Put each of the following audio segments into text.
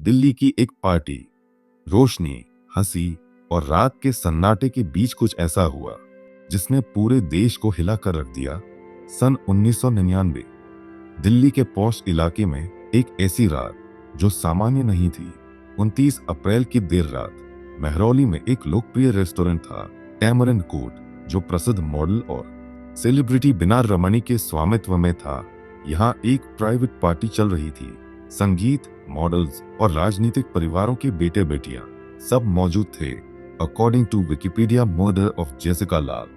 दिल्ली की एक पार्टी, रोशनी, हंसी और रात के सन्नाटे के बीच कुछ ऐसा हुआ जिसने पूरे देश को हिला कर रख दिया। सन 1999 दिल्ली के पॉश इलाके में एक ऐसी रात जो सामान्य नहीं थी। 29 अप्रैल की देर रात महरौली में एक लोकप्रिय रेस्टोरेंट था, टैमरिंड कोर्ट, जो प्रसिद्ध मॉडल और सेलिब्रिटी बिना रमणी के स्वामित्व में था। यहाँ एक प्राइवेट पार्टी चल रही थी। संगीत, मॉडल्स और राजनीतिक परिवारों के बेटे बेटियां सब मौजूद थे। According to Wikipedia, murder of Jessica Lal.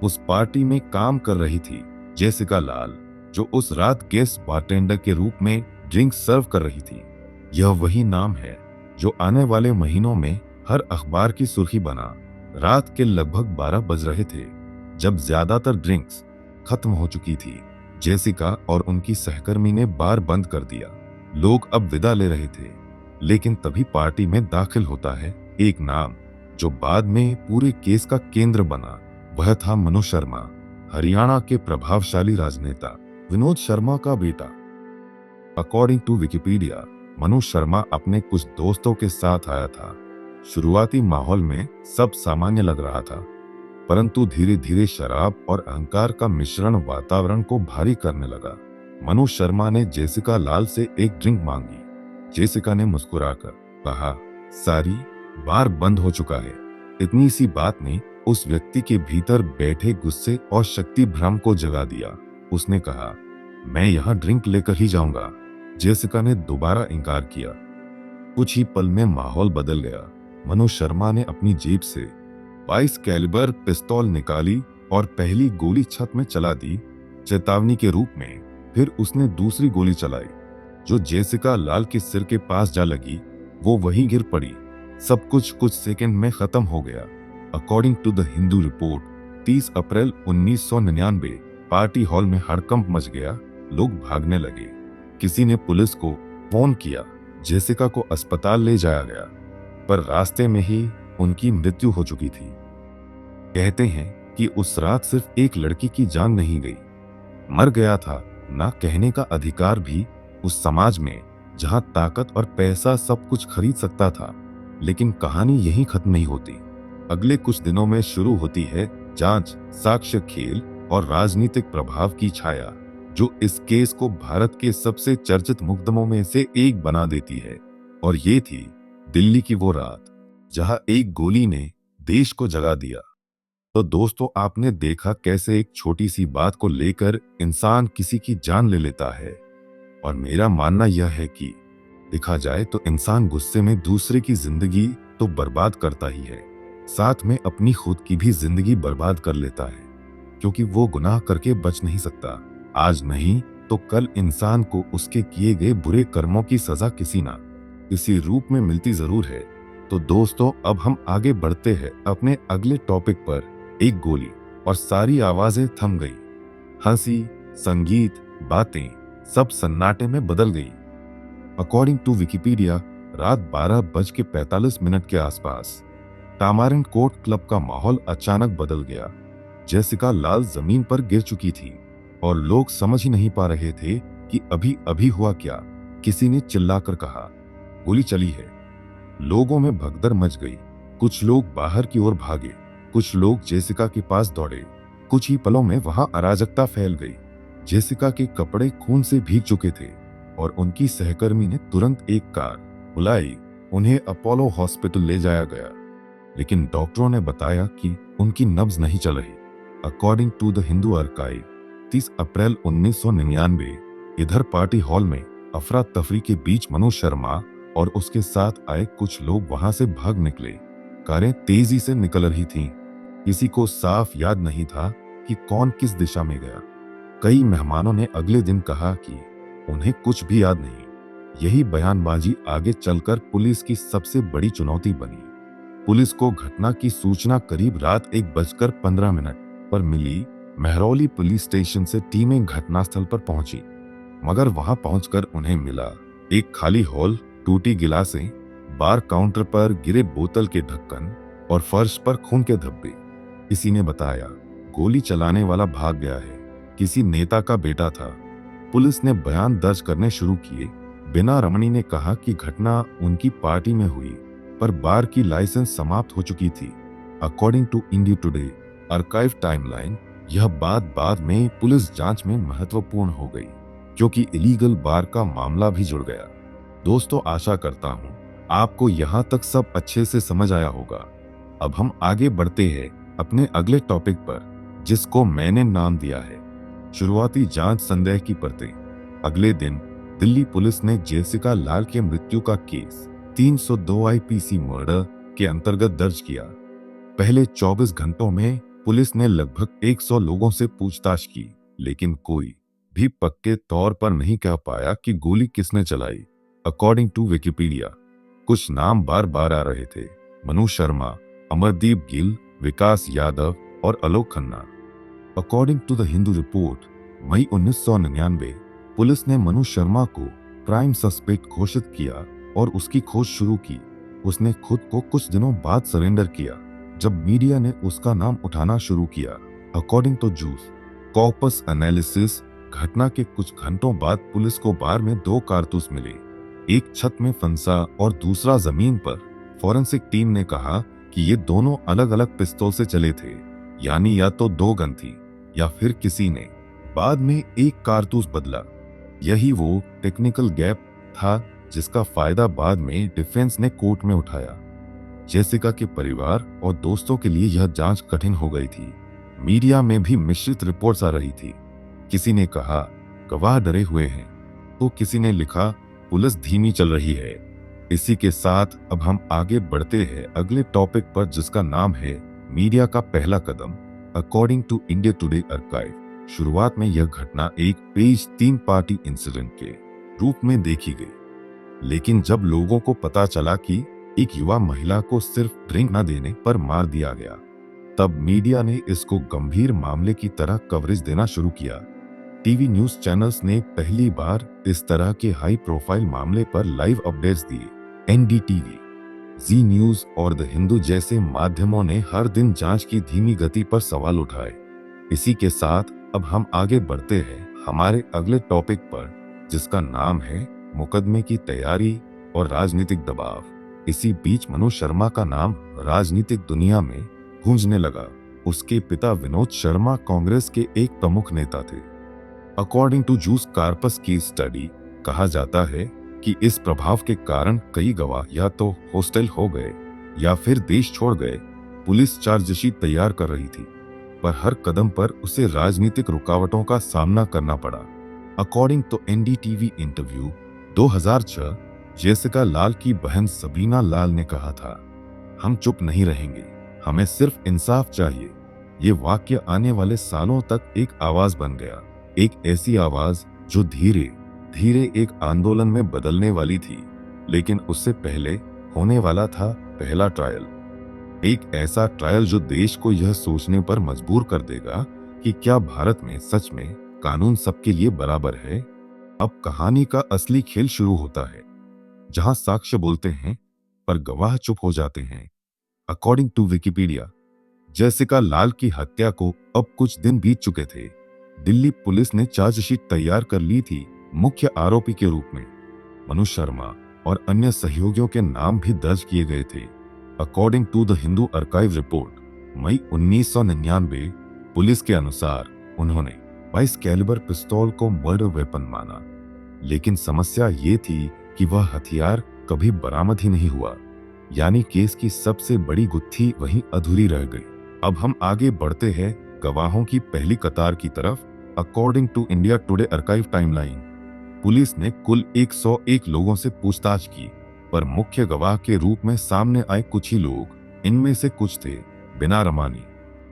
उस पार्टी में काम कर रही थी जेसिका लाल, जो उस रात गेस्ट बारटेंडर के रूप में ड्रिंक सर्व कर रही थी। यह वही नाम है जो आने वाले महीनों में हर अखबार की सुर्खी बना। रात के लगभग 12 बज रहे थे जब ज्यादातर ड्रिंक्स खत्म हो चुकी थी। जेसिका और उनकी सहकर्मी ने बार बंद कर दिया। लोग अब विदा ले रहे थे, लेकिन तभी पार्टी में दाखिल होता है एक नाम जो बाद में पूरे केस का केंद्र बना। वह था मनु शर्मा, हरियाणा के प्रभावशाली राजनेता विनोद शर्मा का बेटा। According to Wikipedia, Manu Sharma अपने कुछ दोस्तों के साथ आया था। शुरुआती माहौल में सब सामान्य लग रहा था, परंतु धीरे धीरे शराब और अहंकार का मिश्रण वातावरण को भारी करने लगा। मनु शर्मा ने जेसिका लाल से एक ड्रिंक मांगी। जेसिका ने मुस्कुराकर कहा, सारी बार बंद हो चुका है। इतनी सी बात ने उस व्यक्ति के भीतर बैठे गुस्से और शक्ति भ्रम को जगा दिया। उसने कहा, मैं यहाँ ड्रिंक लेकर ही जाऊंगा। जेसिका ने दोबारा इनकार किया। कुछ ही पल में माहौल बदल गया। मनु शर्मा ने अपनी जेब से 22 कैलिबर पिस्तौल निकाली और पहली गोली छत में चला दी, चेतावनी के रूप में। फिर उसने दूसरी गोली चलाई, जो जेसिका लाल के सिर के पास जा लगी। वो वहीं गिर पड़ी। सब कुछ सेकंड में खत्म हो गया। According to the Hindu report, 30 अप्रैल 1999 पार्टी हॉल में हड़कंप मच गया। लोग भागने लगे। किसी ने पुलिस को फोन किया। जेसिका को अस्पताल ले जाया गया, पर रास्ते में ही उनकी मृत्यु हो चुकी थी। कहते हैं कि उस रात सिर्फ एक लड़की की जान नहीं गई, मर गया था ना कहने का अधिकार भी उस समाज में जहां ताकत और पैसा सब कुछ खरीद सकता था। लेकिन कहानी यहीं खत्म नहीं होती। अगले कुछ दिनों में शुरू होती है जांच, साक्ष्य खेल और राजनीतिक प्रभाव की छाया, जो इस केस को भारत के सबसे चर्चित मुकदमों में से एक बना देती है। और ये थी दिल्ली की वो रात जहां एक गोली ने देश को जगा दिया। तो दोस्तों, आपने देखा कैसे एक छोटी सी बात को लेकर इंसान किसी की जान ले लेता है। और मेरा मानना यह है कि देखा जाए तो इंसान गुस्से में दूसरे की जिंदगी तो बर्बाद करता ही है, साथ में अपनी खुद की भी जिंदगी बर्बाद कर लेता है, क्योंकि वो गुनाह करके बच नहीं सकता। आज नहीं तो कल इंसान को उसके किए गए बुरे कर्मों की सजा किसी ना किसी रूप में मिलती जरूर है। तो दोस्तों, अब हम आगे बढ़ते हैं अपने अगले टॉपिक पर। एक गोली और सारी आवाजें थम गई। हंसी, संगीत, बातें सब सन्नाटे में बदल गई। अकॉर्डिंग टू विकिपीडिया, रात 12:45 के आसपास टामारिंड कोर्ट क्लब का माहौल अचानक बदल गया। जेसिका लाल जमीन पर गिर चुकी थी और लोग समझ ही नहीं पा रहे थे कि अभी अभी हुआ क्या। किसी ने चिल्लाकर कहा, गोली चली है। लोगों में भगदड़ मच गई। कुछ लोग बाहर की ओर भागे, कुछ लोग जेसिका के पास दौड़े। कुछ ही पलों में वहां अराजकता फैल गई। जेसिका के कपड़े खून से भीग चुके थे और उनकी सहकर्मी ने तुरंत एक कार बुलाई। उन्हें अपोलो हॉस्पिटल ले जाया गया, लेकिन डॉक्टरों ने बताया कि उनकी नब्ज नहीं चल रही। According to the Hindu archive, 30 अप्रैल 1999 इधर पार्टी हॉल में अफरा तफरी के बीच मनु शर्मा और उसके साथ आए कुछ लोग वहां से भाग निकले। कारें तेजी से निकल रही थीं। किसी को साफ याद नहीं था कि कौन किस दिशा में गया। कई मेहमानों ने अगले दिन कहा कि उन्हें कुछ भी याद नहीं। यही बयानबाजी आगे चलकर पुलिस की सबसे बड़ी चुनौती बनी। पुलिस को घटना की सूचना करीब रात 1:15 पर मिली। महरौली पुलिस स्टेशन से टीमें घटनास्थल पर पहुंची, मगर वहां पहुंचकर उन्हें मिला एक खाली हॉल, टूटी गिलासें, बार काउंटर पर गिरे बोतल के ढक्कन और फर्श पर खून के धब्बे। किसी ने बताया, गोली चलाने वाला भाग गया है, किसी नेता का बेटा था। पुलिस ने बयान दर्ज करने शुरू किए। बिना रमणी ने कहा कि घटना उनकी पार्टी में हुई, पर बार की लाइसेंस समाप्त हो चुकी थी। According to India Today archive timeline, यह बात बाद में पुलिस जांच में महत्वपूर्ण हो गई, क्योंकि इलीगल बार का मामला भी जुड़ गया। दोस्तों, आशा करता हूँ आपको यहाँ तक सब अच्छे से समझ आया होगा। अब हम आगे बढ़ते हैं अपने अगले टॉपिक पर, जिसको मैंने नाम दिया है शुरुआती जांच संदेह की परतें। अगले दिन दिल्ली पुलिस ने जेसिका लाल के मृत्यु का केस 302 आईपीसी मर्डर के अंतर्गत दर्ज किया। पहले 24 घंटों में पुलिस ने लगभग 100 लोगों से पूछताछ की, लेकिन कोई भी पक्के तौर पर नहीं कह पाया कि गोली किसने चलाई। अकॉर्डिंग टू विकिपीडिया, कुछ नाम बार बार आ रहे थे: मनु शर्मा, अमरदीप गिल, विकास यादव और Alok Khanna. According to the Hindu report, मई 1999 पुलिस ने मनु शर्मा को प्राइम सस्पेक्ट घोषित किया और उसकी खोज शुरू की। उसने खुद को कुछ दिनों बाद सरेंडर किया, जब मीडिया ने उसका नाम उठाना शुरू किया। According to juice corpus analysis, घटना के कुछ घंटों बाद पुलिस को बार में 2 कारतूस मिले, एक छत में फंसा और दूसरा जमीन पर। फॉरेंसिक टीम ने कहा कि ये दोनों अलग अलग पिस्तौल से चले थे, यानी या तो 2 गन थी या फिर किसी ने बाद में एक कारतूस बदला। यही वो टेक्निकल गैप था जिसका फायदा बाद में डिफेंस ने कोर्ट में उठाया। जेसिका के परिवार और दोस्तों के लिए यह जांच कठिन हो गई थी। मीडिया में भी मिश्रित रिपोर्ट्स आ रही थी। किसी ने कहा गवाह डरे हुए हैं, तो किसी ने लिखा पुलिस धीमी चल रही है। इसी के साथ अब हम आगे बढ़ते हैं अगले टॉपिक पर, जिसका नाम है मीडिया का पहला कदम। According to India Today archive, शुरुआत में यह घटना एक पेज 3 पार्टी इंसिडेंट के रूप में देखी गई, लेकिन जब लोगों को पता चला कि एक युवा महिला को सिर्फ ड्रिंक न देने पर मार दिया गया, तब मीडिया ने इसको गंभीर मामले की तरह कवरेज देना शुरू किया। टीवी न्यूज चैनल्स ने पहली बार इस तरह के हाई प्रोफाइल मामले पर लाइव अपडेट्स दिए। एनडीटीवी, जी न्यूज और द हिंदू जैसे माध्यमों ने हर दिन जांच की धीमी गति पर सवाल उठाए। इसी के साथ अब हम आगे बढ़ते हैं हमारे अगले टॉपिक पर, जिसका नाम है मुकदमे की तैयारी और राजनीतिक दबाव। इसी बीच मनु शर्मा का नाम राजनीतिक दुनिया में गूंजने लगा। उसके पिता विनोद शर्मा कांग्रेस के एक प्रमुख नेता थे। अकॉर्डिंग टू जूस कार्पस की स्टडी, कहा जाता है कि इस प्रभाव के कारण कई गवाह या तो हॉस्टाइल हो गए या फिर देश छोड़ गए। पुलिस चार्जशीट तैयार कर रही थी, पर हर कदम पर उसे राजनीतिक रुकावटों का सामना करना पड़ा। According to NDTV interview 2006, Jessica Lal की बहन सबीना लाल ने कहा था, हम चुप नहीं रहेंगे, हमें सिर्फ इंसाफ चाहिए। ये वाक्य आने वाले सालों तक एक आवाज बन गया, एक ऐसी आवाज जो धीरे धीरे एक आंदोलन में बदलने वाली थी। लेकिन उससे पहले होने वाला था पहला ट्रायल, एक ऐसा ट्रायल जो देश को यह सोचने पर मजबूर कर देगा कि क्या भारत में सच में कानून सबके लिए बराबर है। अब कहानी का असली खेल शुरू होता है, जहां साक्ष्य बोलते हैं पर गवाह चुप हो जाते हैं। According to Wikipedia, Jessica Lal की हत्या को अब कुछ दिन बीत चुके थे। दिल्ली पुलिस ने चार्जशीट तैयार कर ली थी। मुख्य आरोपी के रूप में मनु शर्मा और अन्य सहयोगियों के नाम भी दर्ज किए गए थे। According to the Hindu archive report, मई 1999, पुलिस के अनुसार उन्होंने 22 कैलिबर पिस्तौल को मर्डर वेपन माना, लेकिन समस्या ये थी कि वह हथियार कभी बरामद ही नहीं हुआ। यानी केस की सबसे बड़ी गुत्थी वहीं अधूरी रह गई। अब हम आगे बढ़ते हैं गवाहों की पहली कतार की तरफ। According to India Today archive timeline, police ने कुल 101 लोगों से पूछताछ की, पर मुख्य गवाह के रूप में सामने आए कुछ ही लोग। इनमें से कुछ थे बिना रमानी,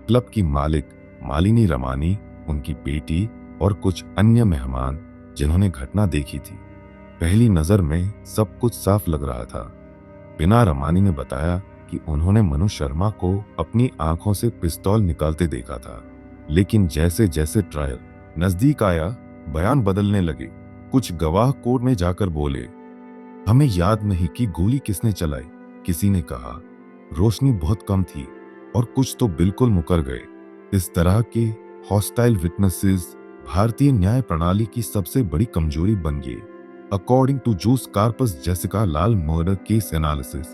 क्लब की मालिक मालिनी रमानी, उनकी बेटी और कुछ अन्य मेहमान जिन्होंने घटना देखी थी। पहली नजर में सब कुछ साफ लग रहा था। बिना रमानी ने बताया कि उन्होंने मनु शर्मा को अपनी आंखों से पिस्तौल निकालते देखा था, लेकिन जैसे जैसे ट्रायल नजदीक आया बयान बदलने लगे। कुछ गवाह कोर्ट में जाकर बोले, हमें याद नहीं कि गोली किसने चलाई। किसी ने कहा रोशनी बहुत कम थी और कुछ तो बिल्कुल मुकर गए। इस तरह के हॉस्टाइल विटनेसेस भारतीय न्याय प्रणाली की सबसे बड़ी कमजोरी बन गए। According to juice corpus Jessica Lal murder case analysis.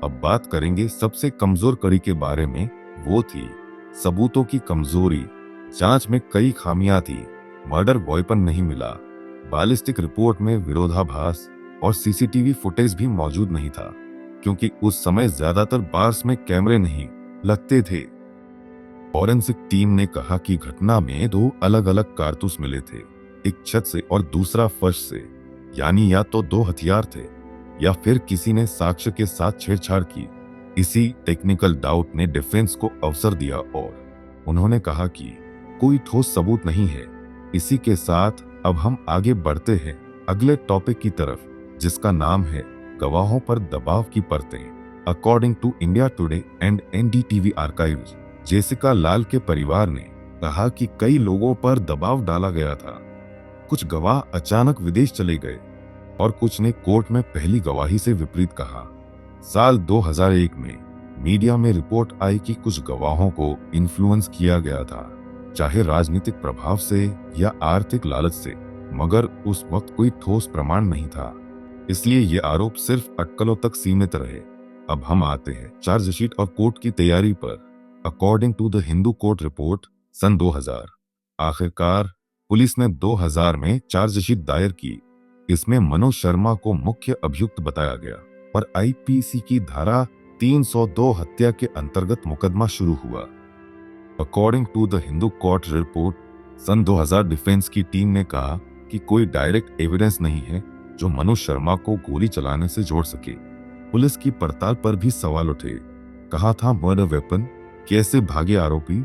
अब बात करेंगे सबसे कमजोर कड़ी के बारे में। वो थी सबूतों की कमजोरी। जांच में कई खामियां थी। मर्डर वेपन नहीं मिला, बैलिस्टिक रिपोर्ट में विरोधाभास और सीसीटीवी फुटेज भी मौजूद नहीं था, क्योंकि उस समय ज्यादातर बार्स में कैमरे नहीं लगते थे। फॉरेंसिक टीम ने कहा कि घटना में 2 अलग-अलग कारतूस मिले थे, एक छत से और दूसरा फर्श से, यानी या तो 2 हथियार थे या फिर किसी ने साक्ष्य के साथ छेड़छाड़ की। इसी टेक्निकल डाउट ने डिफेंस को अवसर दिया और उन्होंने कहा कि कोई ठोस सबूत नहीं है। इसी के साथ अब हम आगे बढ़ते हैं अगले टॉपिक की तरफ, जिसका नाम है गवाहों पर दबाव की परतें। According to India Today and NDTV archives, Jessica Lal के परिवार ने कहा कि कई लोगों पर दबाव डाला गया था। कुछ गवाह अचानक विदेश चले गए और कुछ ने कोर्ट में पहली गवाही से विपरीत कहा। साल 2001 में मीडिया में रिपोर्ट आई कि कुछ गवाहों को इन्फ्लुएंस किया गया था, चाहे राजनीतिक प्रभाव से या आर्थिक लालच से, मगर उस वक्त कोई ठोस प्रमाण नहीं था, इसलिए ये आरोप सिर्फ अटकलों तक सीमित रहे। अब हम आते हैं चार्जशीट और कोर्ट की तैयारी पर। According to the Hindu court report सन 2000, आखिरकार पुलिस ने 2000 में चार्जशीट दायर की। इसमें मनोज शर्मा को मुख्य अभियुक्त बताया गया और आईपीसी की धारा 302 हत्या के अंतर्गत मुकदमा शुरू हुआ। According to the Hindu court report सन 2000, डिफेंस की टीम ने कहा कि कोई डायरेक्ट एविडेंस नहीं है जो मनोज शर्मा को गोली चलाने से जोड़ सके। पुलिस की पड़ताल पर भी सवाल उठे। कहा था मर्डर वेपन, कैसे भागे आरोपी।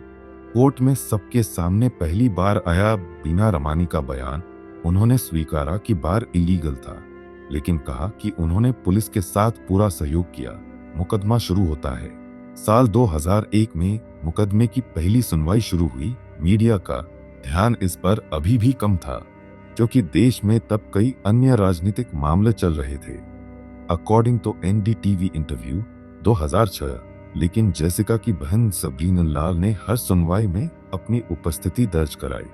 कोर्ट में सबके सामने पहली बार आया बीना रमानी का बयान। उन्होंने स्वीकारा कि बार इलीगल था, लेकिन कहा कि उन्होंने पुलिस के साथ पूरा सहयोग किया। मुकदमा शुरू होता है। साल 2001 में मुकदमे की पहली सुनवाई शुरू हुई। मीडिया का ध्यान इस पर अभी भी कम था, क्योंकि देश में तब कई अन्य राजनीतिक मामले चल रहे थे। अकॉर्डिंग टू एनडीटीवी इंटरव्यू 2006, लेकिन जेसिका की बहन सबरीन लाल ने हर सुनवाई में अपनी उपस्थिति दर्ज कराई।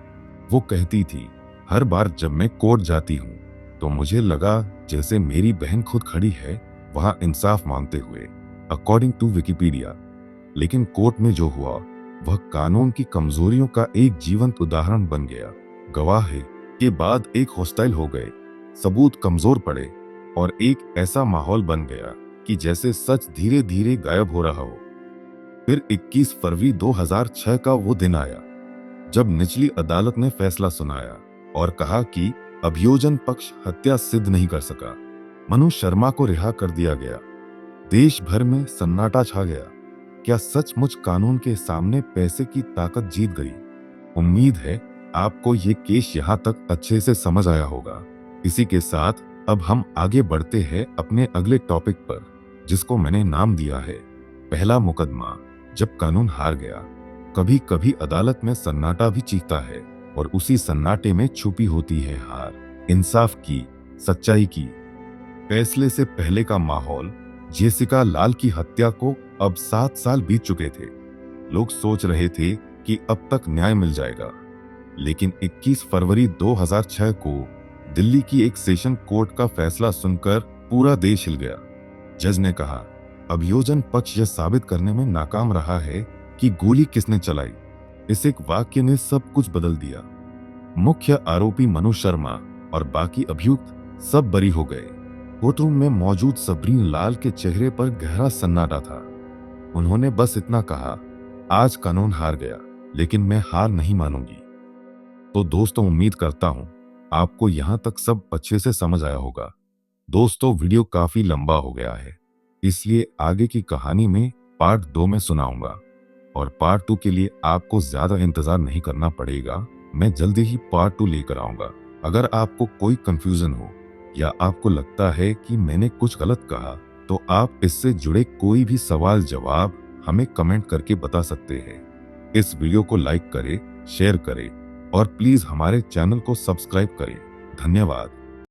वो कहती थी, हर बार जब मैं कोर्ट जाती हूँ तो मुझे लगा जैसे मेरी बहन खुद खड़ी है वहां इंसाफ मांगते हुए। अकॉर्डिंग टू विकिपीडिया, लेकिन कोर्ट में जो हुआ वह कानून की कमजोरियों का एक जीवंत उदाहरण बन गया। गवाह के बाद एक हॉस्टाइल हो गए, सबूत कमजोर पड़े और एक ऐसा माहौल बन गया कि जैसे सच धीरे धीरे गायब हो रहा हो। फिर 21 फरवरी 2006 का वो दिन आया जब निचली अदालत ने फैसला सुनाया और कहा कि अभियोजन पक्ष हत्या सिद्ध नहीं कर सका। मनोज शर्मा को रिहा कर दिया गया। देश भर में सन्नाटा छा गया। क्या सचमुच कानून के सामने पैसे की ताकत जीत गई? उम्मीद है आपको ये केस यहाँ तक अच्छे से समझ आया होगा। इसी के साथ अब हम आगे बढ़ते हैं अपने अगले टॉपिक पर, जिसको मैंने नाम दिया है पहला मुकदमा जब कानून हार गया। कभी कभी अदालत में सन्नाटा भी चीखता है और उसी सन्नाटे में छुपी होती है हार, इंसाफ की, सच्चाई की। फैसले से पहले का माहौल। जेसिका लाल की हत्या को अब 7 साल बीत चुके थे। लोग सोच रहे थे कि अब तक न्याय मिल जाएगा, लेकिन 21 फरवरी 2006 को दिल्ली की एक सेशन कोर्ट का फैसला सुनकर पूरा देश हिल गया। जज ने कहा, अभियोजन पक्ष यह साबित करने में नाकाम रहा है कि गोली किसने चलाई। इस एक वाक्य ने सब कुछ बदल दिया। मुख्य आरोपी मनोज शर्मा और बाकी अभियुक्त सब बरी हो गए। कोर्टरूम में मौजूद सबरीन लाल के चेहरे पर गहरा सन्नाटा था। उन्होंने बस इतना कहा, आज कानून हार गया, लेकिन मैं हार नहीं मानूंगी। तो दोस्तों, उम्मीद करता हूं आपको यहां तक सब अच्छे से समझ आया होगा। दोस्तों, वीडियो काफी लंबा हो गया है, इसलिए आगे की कहानी में पार्ट 2 में सुनाऊंगा और पार्ट 2 के लिए आपको ज्यादा इंतजार नहीं करना पड़ेगा। मैं जल्दी ही पार्ट 2 लेकर आऊंगा। अगर आपको कोई कंफ्यूजन हो या आपको लगता है कि मैंने कुछ गलत कहा, तो आप इससे जुड़े कोई भी सवाल जवाब हमें कमेंट करके बता सकते हैं। इस वीडियो को लाइक करें, शेयर करें और प्लीज हमारे चैनल को सब्सक्राइब करें। धन्यवाद।